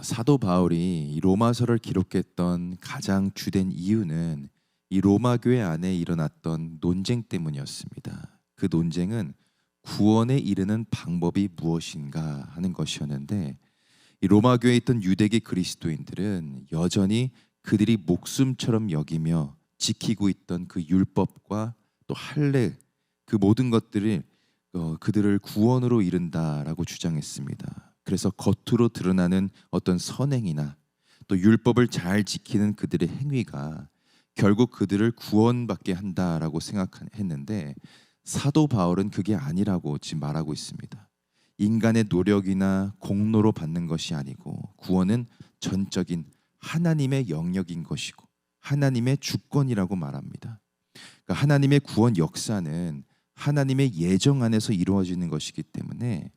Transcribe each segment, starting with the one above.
사도 바울이 이 로마서를 기록했던 가장 주된 이유는 이 로마 교회 안에 일어났던 논쟁 때문이었습니다. 그 논쟁은 구원에 이르는 방법이 무엇인가 하는 것이었는데, 이 로마 교회에 있던 유대계 그리스도인들은 여전히 그들이 목숨처럼 여기며 지키고 있던 그 율법과 또 할례, 그 모든 것들을 그들을 구원으로 이른다라고 주장했습니다. 그래서 겉으로 드러나는 어떤 선행이나 또 율법을 잘 지키는 그들의 행위가 결국 그들을 구원받게 한다라고 생각했는데, 사도 바울은 그게 아니라고 지금 말하고 있습니다. 인간의 노력이나 공로로 받는 것이 아니고 구원은 전적인 하나님의 영역인 것이고 하나님의 주권이라고 말합니다. 그러니까 하나님의 구원 역사는 하나님의 예정 안에서 이루어지는 것이기 때문에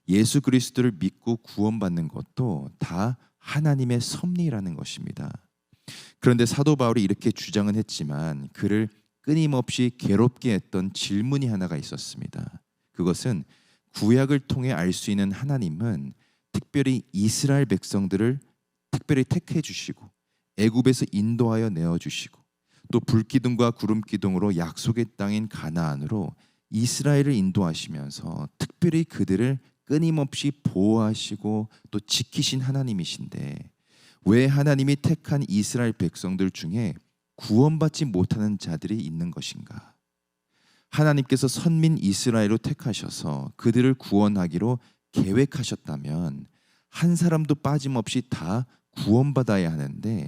예수 그리스도를 믿고 구원받는 것도 다 하나님의 섭리라는 것입니다. 그런데 사도 바울이 이렇게 주장은 했지만 그를 끊임없이 괴롭게 했던 질문이 하나가 있었습니다. 그것은 구약을 통해 알 수 있는 하나님은 특별히 이스라엘 백성들을 특별히 택해 주시고 애굽에서 인도하여 내어 주시고 또 불기둥과 구름기둥으로 약속의 땅인 가나안으로 이스라엘을 인도하시면서 특별히 그들을 끊임없이 보호하시고 또 지키신 하나님이신데, 왜 하나님이 택한 이스라엘 백성들 중에 구원받지 못하는 자들이 있는 것인가? 하나님께서 선민 이스라엘로 택하셔서 그들을 구원하기로 계획하셨다면 한 사람도 빠짐없이 다 구원받아야 하는데,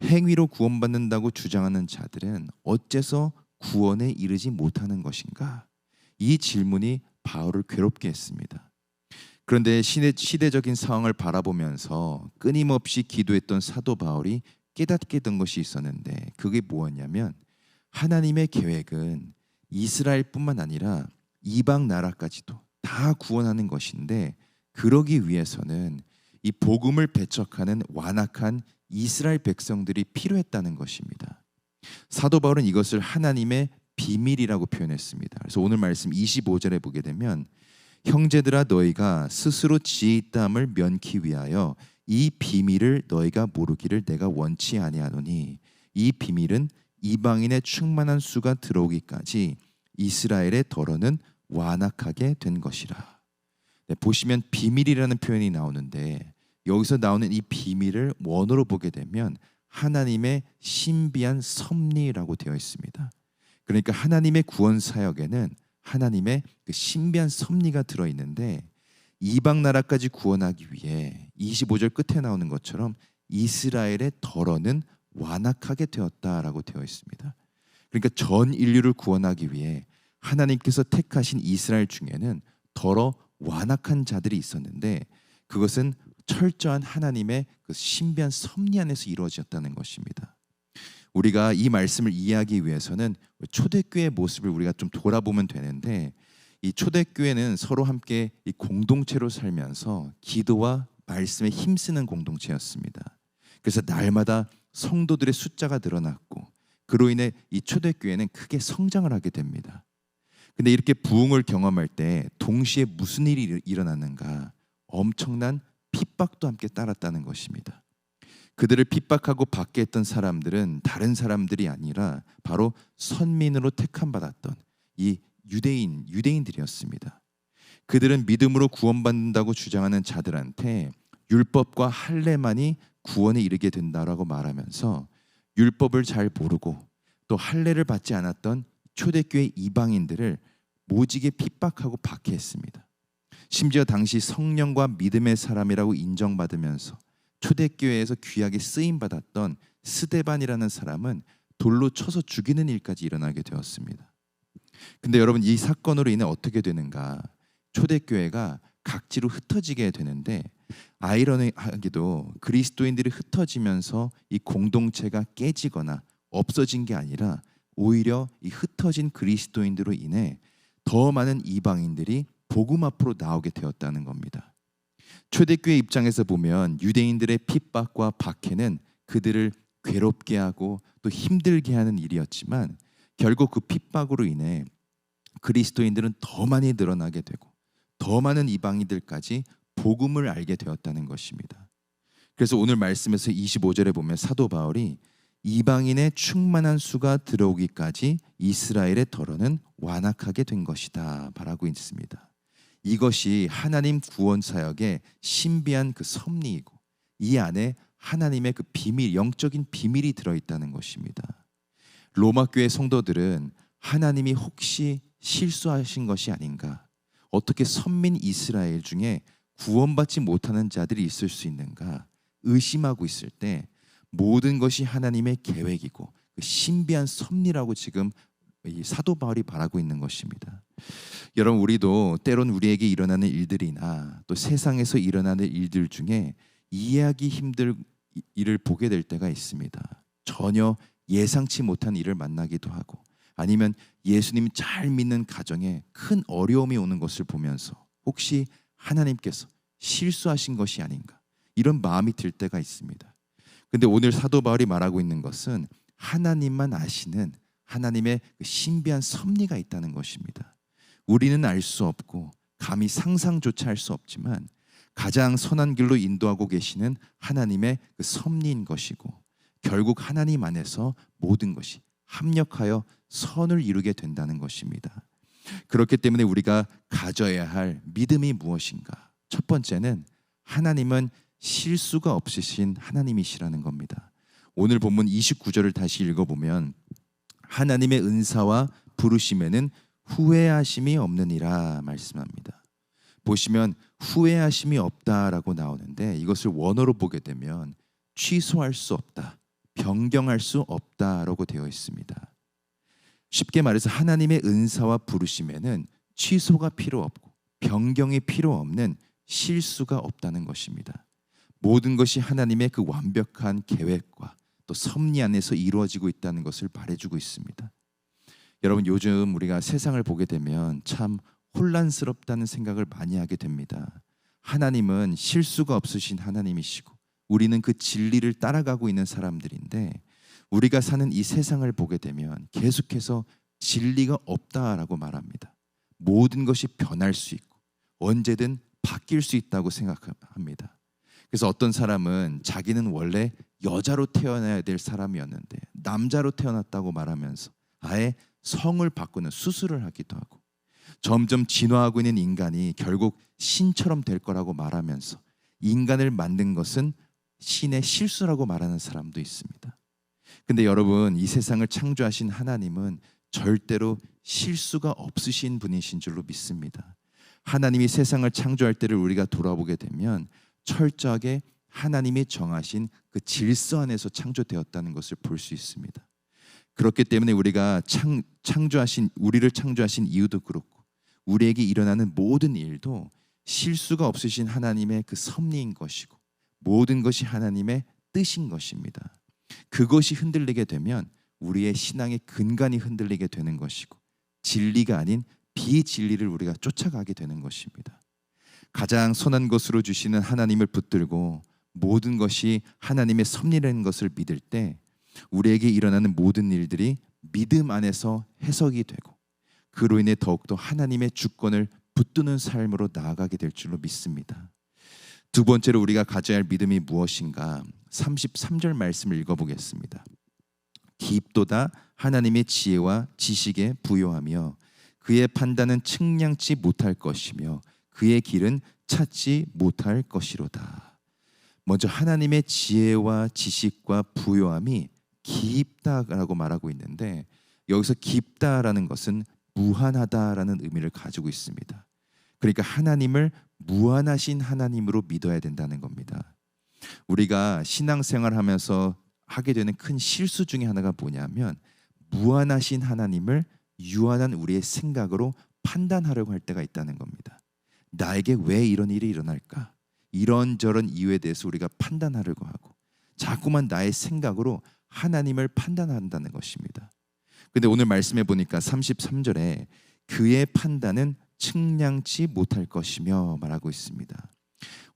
행위로 구원받는다고 주장하는 자들은 어째서 구원에 이르지 못하는 것인가? 이 질문이 바울을 괴롭게 했습니다. 그런데 시대적인 상황을 바라보면서 끊임없이 기도했던 사도 바울이 깨닫게 된 것이 있었는데, 그게 무엇냐면 하나님의 계획은 이스라엘뿐만 아니라 이방 나라까지도 다 구원하는 것인데, 그러기 위해서는 이 복음을 배척하는 완악한 이스라엘 백성들이 필요했다는 것입니다. 사도 바울은 이것을 하나님의 비밀이라고 표현했습니다. 그래서 오늘 말씀 25절에 보게 되면, 형제들아 너희가 스스로 지혜 있다함을 면키 위하여 이 비밀을 너희가 모르기를 내가 원치 아니하노니, 이 비밀은 이방인의 충만한 수가 들어오기까지 이스라엘의 덫은 완악하게 된 것이라. 네, 보시면 비밀이라는 표현이 나오는데, 여기서 나오는 이 비밀을 원어로 보게 되면 하나님의 신비한 섭리라고 되어 있습니다. 그러니까 하나님의 구원 사역에는 하나님의 그 신비한 섭리가 들어있는데, 이방 나라까지 구원하기 위해 25절 끝에 나오는 것처럼 이스라엘의 덫은 완악하게 되었다라고 되어 있습니다. 그러니까 전 인류를 구원하기 위해 하나님께서 택하신 이스라엘 중에는 더러 완악한 자들이 있었는데, 그것은 철저한 하나님의 그 신비한 섭리 안에서 이루어졌다는 것입니다. 우리가 이 말씀을 이해하기 위해서는 초대교회의 모습을 우리가 좀 돌아보면 되는데, 이 초대교회는 서로 함께 이 공동체로 살면서 기도와 말씀에 힘쓰는 공동체였습니다. 그래서 날마다 성도들의 숫자가 늘어났고, 그로 인해 이 초대교회는 크게 성장을 하게 됩니다. 근데 이렇게 부흥을 경험할 때 동시에 무슨 일이 일어났는가? 엄청난 핍박도 함께 따랐다는 것입니다. 그들을 핍박하고 받게 했던 사람들은 다른 사람들이 아니라 바로 선민으로 택함 받았던 이 유대인들이었습니다. 그들은 믿음으로 구원받는다고 주장하는 자들한테 율법과 할례만이 구원에 이르게 된다라고 말하면서, 율법을 잘 모르고 또 할례를 받지 않았던 초대교회 이방인들을 모지게 핍박하고 박해했습니다. 심지어 당시 성령과 믿음의 사람이라고 인정받으면서 초대교회에서 귀하게 쓰임받았던 스데반이라는 사람은 돌로 쳐서 죽이는 일까지 일어나게 되었습니다. 근데 여러분, 이 사건으로 인해 어떻게 되는가? 초대교회가 각지로 흩어지게 되는데, 아이러니하게도 그리스도인들이 흩어지면서 이 공동체가 깨지거나 없어진 게 아니라 오히려 이 흩어진 그리스도인들로 인해 더 많은 이방인들이 복음 앞으로 나오게 되었다는 겁니다. 초대교회 입장에서 보면 유대인들의 핍박과 박해는 그들을 괴롭게 하고 또 힘들게 하는 일이었지만, 결국 그 핍박으로 인해 그리스도인들은 더 많이 늘어나게 되고 더 많은 이방인들까지 복음을 알게 되었다는 것입니다. 그래서 오늘 말씀에서 25절에 보면 사도 바울이 이방인의 충만한 수가 들어오기까지 이스라엘의 덫은 완악하게 된 것이다 말하고 있습니다. 이것이 하나님 구원 사역의 신비한 그 섭리이고 이 안에 하나님의 그 비밀, 영적인 비밀이 들어있다는 것입니다. 로마 교회 성도들은 하나님이 혹시 실수하신 것이 아닌가, 어떻게 선민 이스라엘 중에 구원받지 못하는 자들이 있을 수 있는가 의심하고 있을 때 모든 것이 하나님의 계획이고 그 신비한 섭리라고 지금 이 사도 바울이 말하고 있는 것입니다. 여러분, 우리도 때론 우리에게 일어나는 일들이나 또 세상에서 일어나는 일들 중에 이해하기 힘들 일을 보게 될 때가 있습니다. 전혀 예상치 못한 일을 만나기도 하고 아니면 예수님 잘 믿는 가정에 큰 어려움이 오는 것을 보면서 혹시 하나님께서 실수하신 것이 아닌가 이런 마음이 들 때가 있습니다. 근데 오늘 사도 바울이 말하고 있는 것은 하나님만 아시는 하나님의 신비한 섭리가 있다는 것입니다. 우리는 알 수 없고 감히 상상조차 할 수 없지만 가장 선한 길로 인도하고 계시는 하나님의 그 섭리인 것이고 결국 하나님 안에서 모든 것이 합력하여 선을 이루게 된다는 것입니다. 그렇기 때문에 우리가 가져야 할 믿음이 무엇인가? 첫 번째는 하나님은 실수가 없으신 하나님이시라는 겁니다. 오늘 본문 29절을 다시 읽어보면 하나님의 은사와 부르심에는 후회하심이 없느니라 말씀합니다. 보시면 후회하심이 없다라고 나오는데 이것을 원어로 보게 되면 취소할 수 없다, 변경할 수 없다라고 되어 있습니다. 쉽게 말해서 하나님의 은사와 부르심에는 취소가 필요 없고 변경이 필요 없는 실수가 없다는 것입니다. 모든 것이 하나님의 그 완벽한 계획과 또 섭리 안에서 이루어지고 있다는 것을 말해주고 있습니다. 여러분, 요즘 우리가 세상을 보게 되면 참 혼란스럽다는 생각을 많이 하게 됩니다. 하나님은 실수가 없으신 하나님이시고 우리는 그 진리를 따라가고 있는 사람들인데 우리가 사는 이 세상을 보게 되면 계속해서 진리가 없다라고 말합니다. 모든 것이 변할 수 있고 언제든 바뀔 수 있다고 생각합니다. 그래서 어떤 사람은 자기는 원래 여자로 태어나야 될 사람이었는데 남자로 태어났다고 말하면서 아예 성을 바꾸는 수술을 하기도 하고 점점 진화하고 있는 인간이 결국 신처럼 될 거라고 말하면서 인간을 만든 것은 신의 실수라고 말하는 사람도 있습니다. 근데 여러분, 이 세상을 창조하신 하나님은 절대로 실수가 없으신 분이신 줄로 믿습니다. 하나님이 세상을 창조할 때를 우리가 돌아보게 되면 철저하게 하나님이 정하신 그 질서 안에서 창조되었다는 것을 볼 수 있습니다. 그렇기 때문에 우리가 우리를 창조하신 이유도 그렇고 우리에게 일어나는 모든 일도 실수가 없으신 하나님의 그 섭리인 것이고 모든 것이 하나님의 뜻인 것입니다. 그것이 흔들리게 되면 우리의 신앙의 근간이 흔들리게 되는 것이고 진리가 아닌 비진리를 우리가 쫓아가게 되는 것입니다. 가장 선한 것으로 주시는 하나님을 붙들고 모든 것이 하나님의 섭리라는 것을 믿을 때 우리에게 일어나는 모든 일들이 믿음 안에서 해석이 되고 그로 인해 더욱더 하나님의 주권을 붙드는 삶으로 나아가게 될 줄로 믿습니다. 두 번째로 우리가 가져야 할 믿음이 무엇인가? 33절 말씀을 읽어보겠습니다. 깊도다 하나님의 지혜와 지식에 부요하며 그의 판단은 측량치 못할 것이며 그의 길은 찾지 못할 것이로다. 먼저 하나님의 지혜와 지식과 부요함이 깊다라고 말하고 있는데 여기서 깊다라는 것은 무한하다라는 의미를 가지고 있습니다. 그러니까 하나님을 무한하신 하나님으로 믿어야 된다는 겁니다. 우리가 신앙생활하면서 하게 되는 큰 실수 중에 하나가 뭐냐면 무한하신 하나님을 유한한 우리의 생각으로 판단하려고 할 때가 있다는 겁니다. 나에게 왜 이런 일이 일어날까? 이런저런 이유에 대해서 우리가 판단하려고 하고 자꾸만 나의 생각으로 하나님을 판단한다는 것입니다. 근데 오늘 말씀해 보니까 33절에 그의 판단은 측량치 못할 것이며 말하고 있습니다.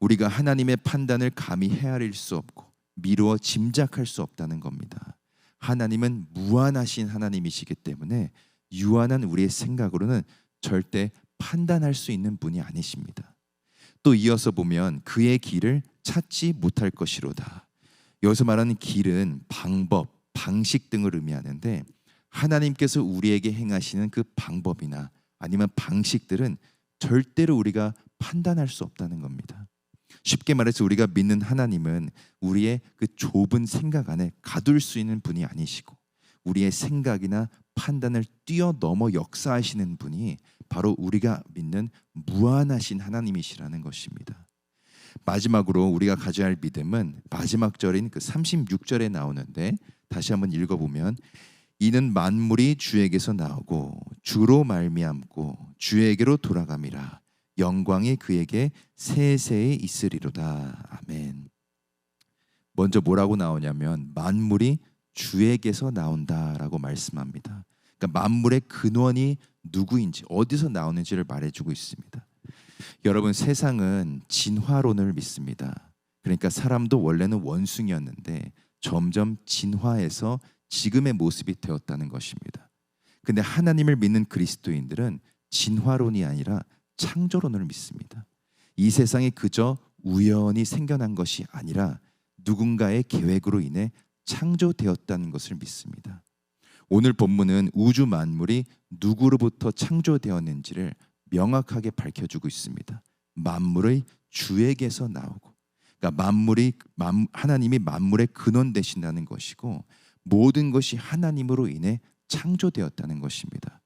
우리가 하나님의 판단을 감히 헤아릴 수 없고 미루어 짐작할 수 없다는 겁니다. 하나님은 무한하신 하나님이시기 때문에 유한한 우리의 생각으로는 절대 판단할 수 있는 분이 아니십니다. 또 이어서 보면 그의 길을 찾지 못할 것이로다. 여기서 말하는 길은 방법, 방식 등을 의미하는데 하나님께서 우리에게 행하시는 그 방법이나 아니면 방식들은 절대로 우리가 판단할 수 없다는 겁니다. 쉽게 말해서 우리가 믿는 하나님은 우리의 그 좁은 생각 안에 가둘 수 있는 분이 아니시고 우리의 생각이나 판단을 뛰어넘어 역사하시는 분이 바로 우리가 믿는 무한하신 하나님이시라는 것입니다. 마지막으로 우리가 가져야 할 믿음은 마지막 절인 그 36절에 나오는데 다시 한번 읽어보면 이는 만물이 주에게서 나오고 주로 말미암고 주에게로 돌아감이라 영광이 그에게 세세에 있으리로다. 아멘. 먼저 뭐라고 나오냐면 만물이 주에게서 나온다라고 말씀합니다. 그러니까 만물의 근원이 누구인지 어디서 나오는지를 말해주고 있습니다. 여러분, 세상은 진화론을 믿습니다. 그러니까 사람도 원래는 원숭이였는데 점점 진화해서 지금의 모습이 되었다는 것입니다. 근데 하나님을 믿는 그리스도인들은 진화론이 아니라 창조론을 믿습니다. 이 세상이 그저 우연히 생겨난 것이 아니라 누군가의 계획으로 인해 창조되었다는 것을 믿습니다. 오늘 본문은 우주 만물이 누구로부터 창조되었는지를 명확하게 밝혀주고 있습니다. 만물의 주에게서 나오고, 그러니까 하나님이 만물의 근원 되신다는 것이고 모든 것이 하나님으로 인해 창조되었다는 것입니다.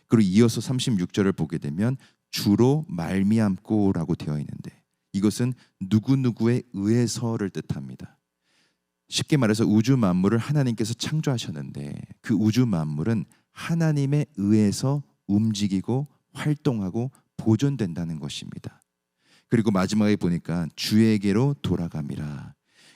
그리고 이어서 36절을 보게 되면 주로 말미암고라고 되어 있는데 이것은 누구누구에 의해서를 뜻합니다. 쉽게 말해서 우주 만물을 하나님께서 창조하셨는데 그 우주 만물은 하나님에 의해서 움직이고 활동하고 보존된다는 것입니다. 그리고 마지막에 보니까 주에게로 돌아감이라.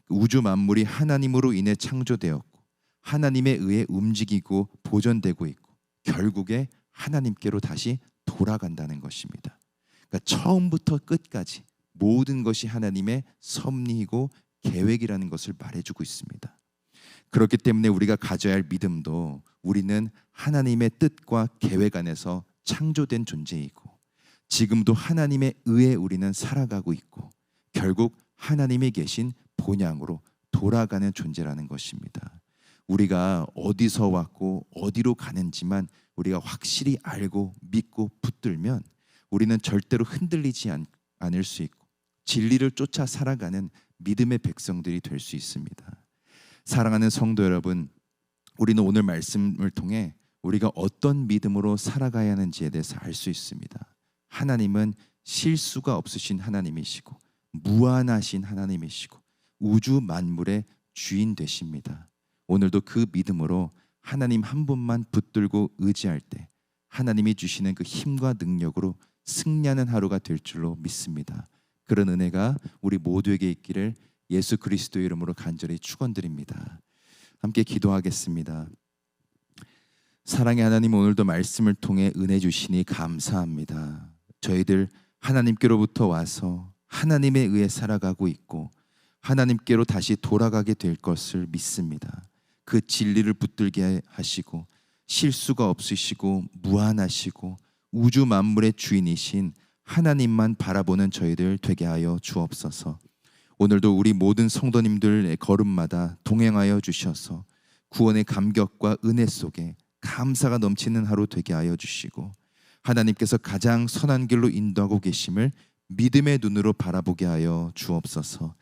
우주 만물이 하나님으로 인해 창조되었고 하나님에 의해 움직이고 보존되고 있고 결국에 하나님께로 다시 돌아간다는 것입니다. 그러니까 처음부터 끝까지 모든 것이 하나님의 섭리이고 계획이라는 것을 말해주고 있습니다. 그렇기 때문에 우리가 가져야 할 믿음도 우리는 하나님의 뜻과 계획 안에서 창조된 존재이고 지금도 하나님의 의해 우리는 살아가고 있고 결국 하나님이 계신 본향으로 돌아가는 존재라는 것입니다. 우리가 어디서 왔고 어디로 가는지만 우리가 확실히 알고 믿고 붙들면 우리는 절대로 흔들리지 않을 수 있고 진리를 쫓아 살아가는 믿음의 백성들이 될 수 있습니다. 사랑하는 성도 여러분, 우리는 오늘 말씀을 통해 우리가 어떤 믿음으로 살아가야 하는지에 대해서 알 수 있습니다. 하나님은 실수가 없으신 하나님이시고 무한하신 하나님이시고 우주 만물의 주인 되십니다. 오늘도 그 믿음으로 하나님 한 분만 붙들고 의지할 때 하나님이 주시는 그 힘과 능력으로 승리하는 하루가 될 줄로 믿습니다. 그런 은혜가 우리 모두에게 있기를 예수 그리스도의 이름으로 간절히 축원드립니다. 함께 기도하겠습니다. 사랑의 하나님, 오늘도 말씀을 통해 은혜 주시니 감사합니다. 저희들 하나님께로부터 와서 하나님에 의해 살아가고 있고 하나님께로 다시 돌아가게 될 것을 믿습니다. 그 진리를 붙들게 하시고 실수가 없으시고 무한하시고 우주 만물의 주인이신 하나님만 바라보는 저희들 되게 하여 주옵소서. 오늘도 우리 모든 성도님들의 걸음마다 동행하여 주셔서 구원의 감격과 은혜 속에 감사가 넘치는 하루 되게 하여 주시고 하나님께서 가장 선한 길로 인도하고 계심을 믿음의 눈으로 바라보게 하여 주옵소서.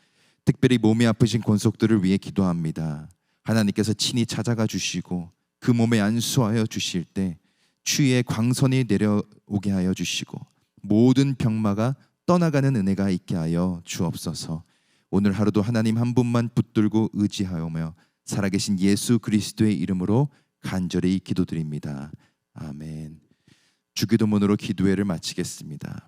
특별히 몸이 아프신 권속들을 위해 기도합니다. 하나님께서 친히 찾아가 주시고 그 몸에 안수하여 주실 때 추위의 광선이 내려오게 하여 주시고 모든 병마가 떠나가는 은혜가 있게 하여 주옵소서. 오늘 하루도 하나님 한 분만 붙들고 의지하오며 살아계신 예수 그리스도의 이름으로 간절히 기도드립니다. 아멘. 주기도문으로 기도회를 마치겠습니다.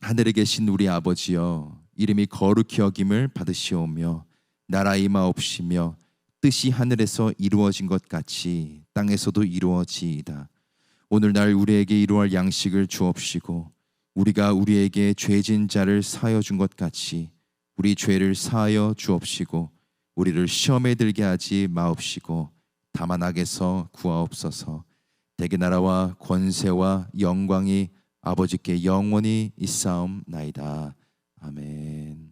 하늘에 계신 우리 아버지여, 이름이 거룩히 여김을 받으시오며 나라 임하옵시며 뜻이 하늘에서 이루어진 것 같이 땅에서도 이루어지이다. 오늘날 우리에게 이루어할 양식을 주옵시고 우리가 우리에게 죄진 자를 사하여 준 것 같이 우리 죄를 사하여 주옵시고 우리를 시험에 들게 하지 마옵시고 다만 악에서 구하옵소서. 대개 나라와 권세와 영광이 아버지께 영원히 있사옵나이다. 아멘.